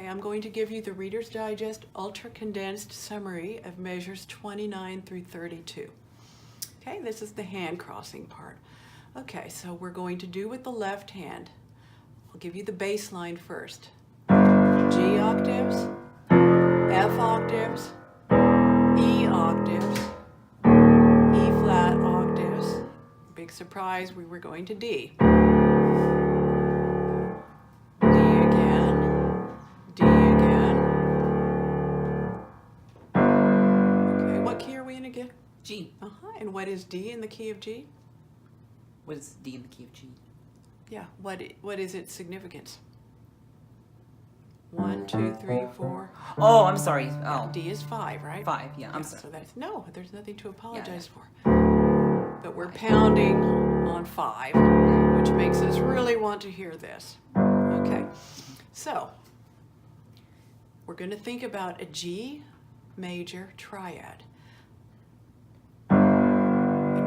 Okay, I'm going to give you the Reader's Digest ultra condensed summary of measures 29 through 32. Okay, this is the hand crossing part. Okay, so we're going to do with the left hand. I'll give you the bass line first. G octaves, F octaves, E octaves, E flat octaves. Big surprise, we were going to D. Again? G. And what is D in the key of G? What is D in the key of G? Yeah, what is its significance? 1, 2, 3, 4. Oh, I'm sorry. Oh. D is 5, right? 5, yeah, I'm sorry. So that's, no, there's nothing to apologize for. But we're pounding on 5, which makes us really want to hear this. Okay, so we're going to think about a G major triad.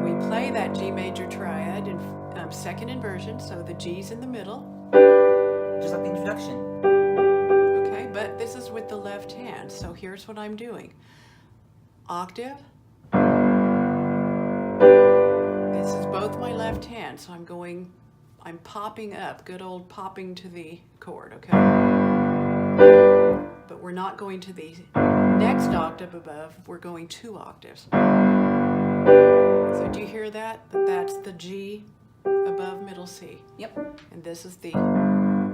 We play that G major triad in second inversion, so the G's in the middle. Just like the introduction. Okay, but this is with the left hand, so here's what I'm doing. Octave. This is both my left hand, so I'm popping up, good old popping to the chord, okay? But we're not going to the next octave above, we're going 2 octaves. So do you hear that? That's the G above middle C. Yep. And this is the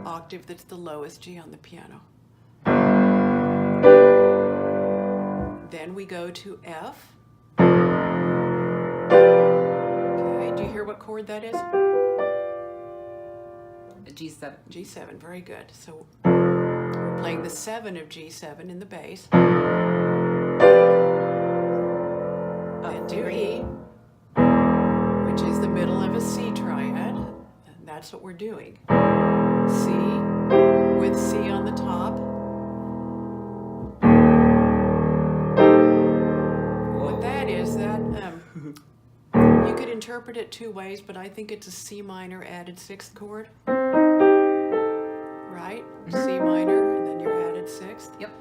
octave that's the lowest G on the piano. Then we go to F. Okay, do you hear what chord that is? G7. G7, very good. So we're playing the 7 of G7 in the bass. Then do E, which is the middle of a C triad, and that's what we're doing. C with C on the top. What that is, that you could interpret it 2 ways, but I think it's a C minor added 6th chord, right? C minor, and then your added 6th. Yep.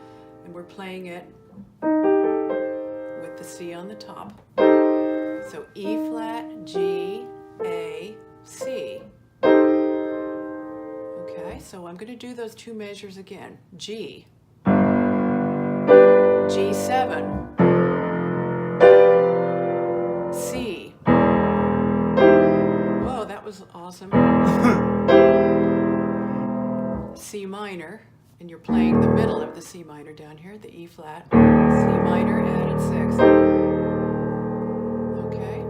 And we're playing it with the C on the top. So E flat, G, A, C. Okay, so I'm going to do those 2 measures again. G, G7, C. Whoa, that was awesome. C minor, and you're playing the middle of the C minor down here, the E flat, C minor added 6th. Okay.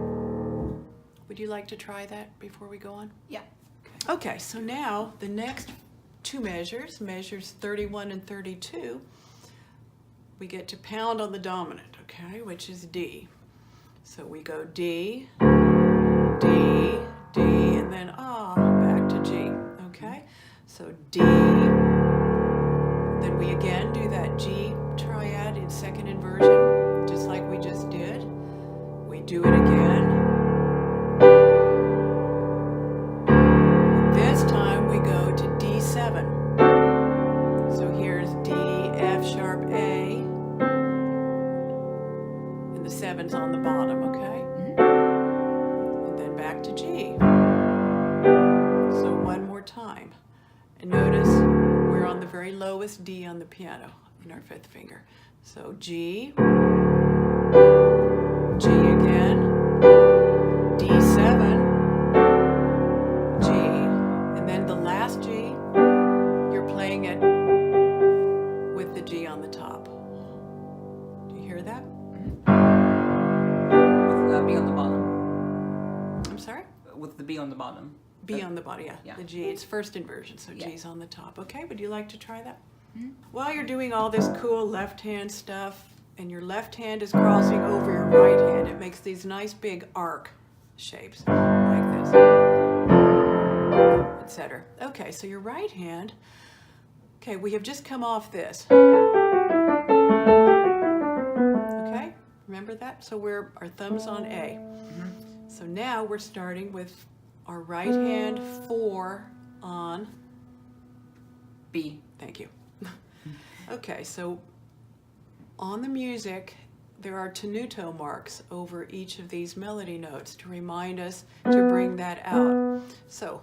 Would you like to try that before we go on? Yeah. Okay, so now the next 2 measures, measures 31 and 32, we get to pound on the dominant, okay, which is D. So we go D, D, D, and then back to G, okay? So D, then we again do that G triad in second inversion, just like we just did. We do it again. This time we go to D7. So here's D, F sharp, A, and the 7's on the bottom, okay? And then back to G. So one more time. And notice we're on the very lowest D on the piano in our 5th finger. So G, G again, D7, G, and then the last G, you're playing it with the G on the top. Do you hear that? With the B on the bottom. I'm sorry? With the B on the bottom. B on the bottom, yeah. The G, it's first inversion, so Yeah. G's on the top. Okay, would you like to try that? While you're doing all this cool left hand stuff, and your left hand is crossing over your right hand, it makes these nice big arc shapes, like this, etc. Okay, so your right hand, okay, we have just come off this. Okay, remember that? So our thumb's on A. So now we're starting with our right hand 4 on B. Thank you. Okay, so on the music, there are tenuto marks over each of these melody notes to remind us to bring that out. So,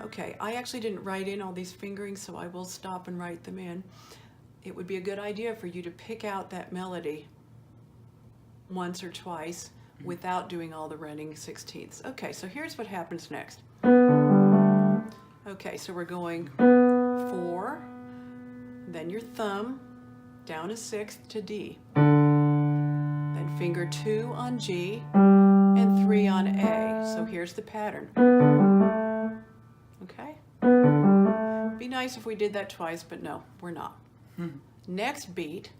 okay, I actually didn't write in all these fingerings, so I will stop and write them in. It would be a good idea for you to pick out that melody once or twice without doing all the running sixteenths. Okay, so here's what happens next. Okay, so we're going 4, then your thumb down a sixth to D, then finger 2 on G and 3 on A. So here's the pattern. Okay? Be nice if we did that twice, but no, we're not. Next beat,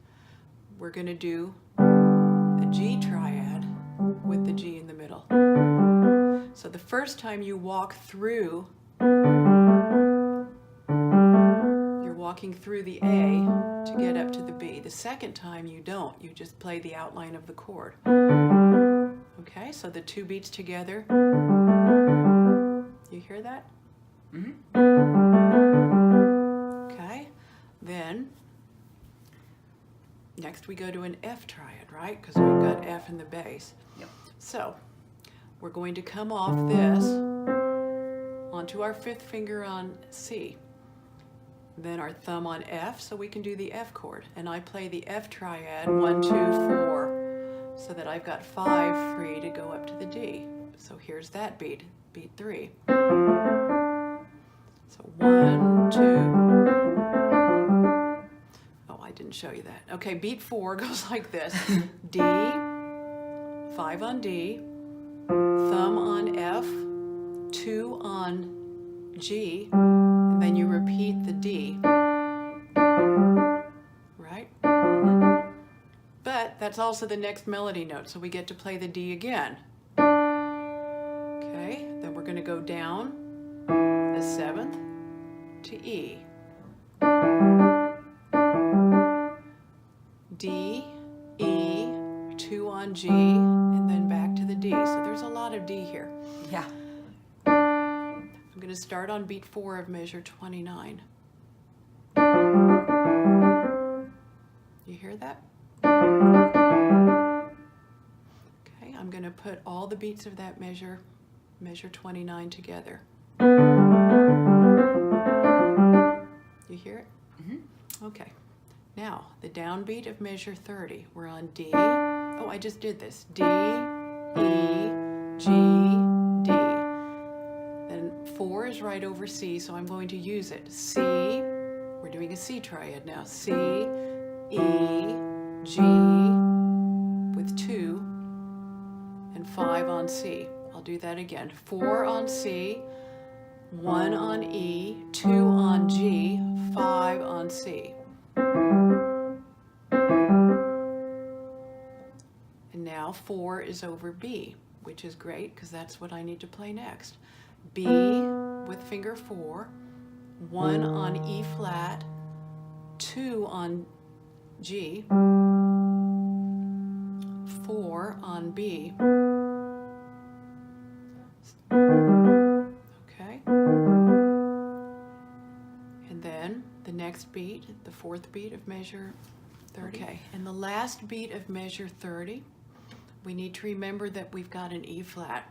we're going to do a G triad with the G in the middle. So the first time you walk through, you're walking through the A to get up to the B. The second time you don't, you just play the outline of the chord. Okay, so the two beats together. You hear that? Okay, then next we go to an F triad, right? Because we've got F in the bass. Yep. So we're going to come off this onto our fifth finger on C, then our thumb on F, so we can do the F chord. And I play the F triad 1, 2, 4, so that I've got 5 free to go up to the D. So here's that beat, beat 3. So 1, 2. Oh, I didn't show you that. Okay, beat 4 goes like this. D, 5 on D, thumb on F, 2 on G, and then you repeat the D. Right? But that's also the next melody note, so we get to play the D again. Okay, then we're going to go down a seventh to E. D, E, 2 on G, and then back to the D. So there's a lot of D here. Yeah. I'm going to start on beat 4 of measure 29. You hear that? Okay, I'm going to put all the beats of that measure 29 together. You hear it? Okay. Now, the downbeat of measure 30. We're on D. Oh, I just did this. D, E, G, D. Then 4 is right over C, so I'm going to use it. C, we're doing a C triad now. C, E, G, with 2, and 5 on C. I'll do that again. 4 on C, 1 on E, 2 on G, 5 on C. And now 4 is over B, which is great because that's what I need to play next. B with finger 4, 1 on E flat, 2 on G, 4 on B. Okay. And then the next beat, the fourth beat of measure 30. Okay, and the last beat of measure 30, we need to remember that we've got an E flat.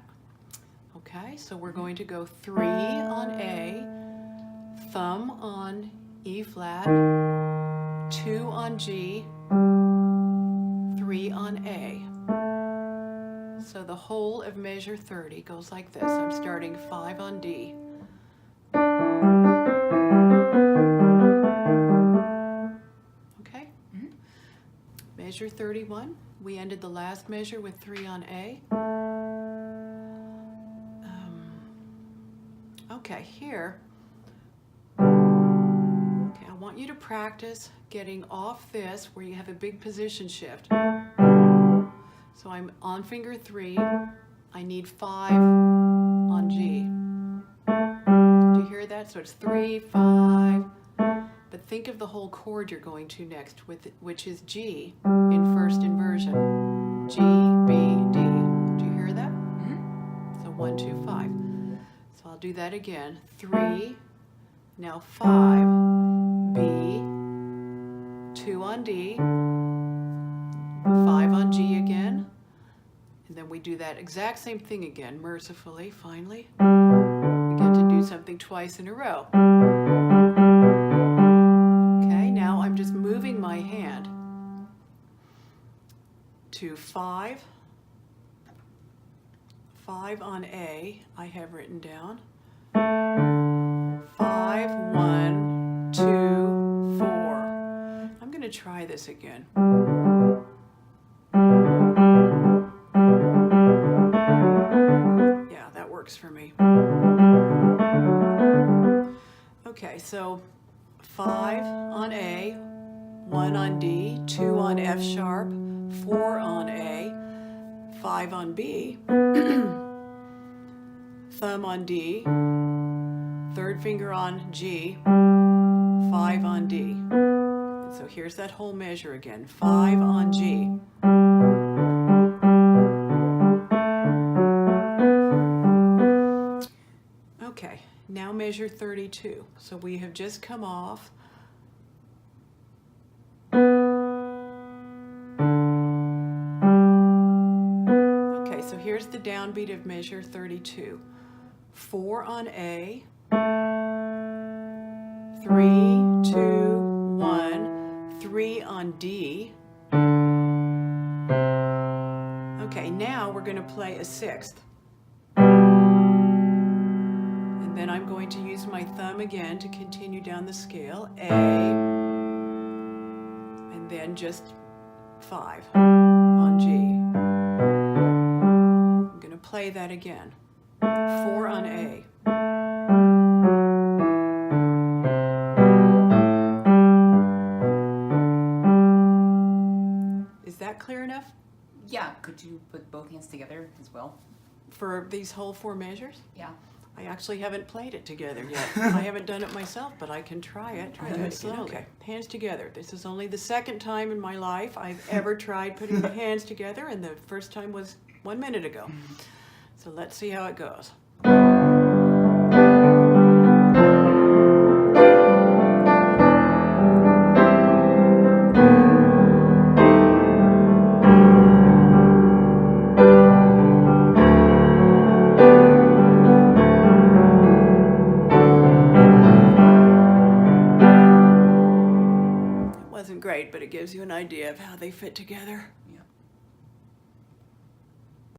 Okay, so we're going to go 3 on A, thumb on E flat, 2 on G, 3 on A. So the whole of measure 30 goes like this. I'm starting 5 on D. Okay? Measure 31, we ended the last measure with 3 on A. Okay, here, okay, I want you to practice getting off this where you have a big position shift. So I'm on finger 3, I need 5 on G. Do you hear that? So it's 3, 5, but think of the whole chord you're going to next, which is G in first inversion. G, B, D. Do you hear that? So 1, 2, 5. that again. 3, now 5, B, 2 on D, 5 on G again, and then we do that exact same thing again, mercifully, finally. We get to do something twice in a row. Okay, now I'm just moving my hand to 5 on A, I have written down. 5, 1, 2, 4. I'm going to try this again. Yeah, that works for me. Okay, so 5 on A, 1 on D, 2 on F sharp, 4 on A, 5 on B, thumb on D, third finger on G, 5 on D. And so here's that whole measure again, 5 on G. Okay, now measure 32. So we have just come off so here's the downbeat of measure 32. 4 on A, 3, 2, 1, 3 on D. Okay, now we're going to play a sixth. And then I'm going to use my thumb again to continue down the scale. A, and then just 5 on G. Play that again. 4 on A. Is that clear enough? Yeah, could you put both hands together as well? For these whole 4 measures? Yeah. I actually haven't played it together yet. I haven't done it myself, but I can try it. Try to do it slowly. Okay, hands together. This is only the second time in my life I've ever tried putting the hands together, and the first time was 1 minute ago. So let's see how it goes. It wasn't great, but it gives you an idea of how they fit together.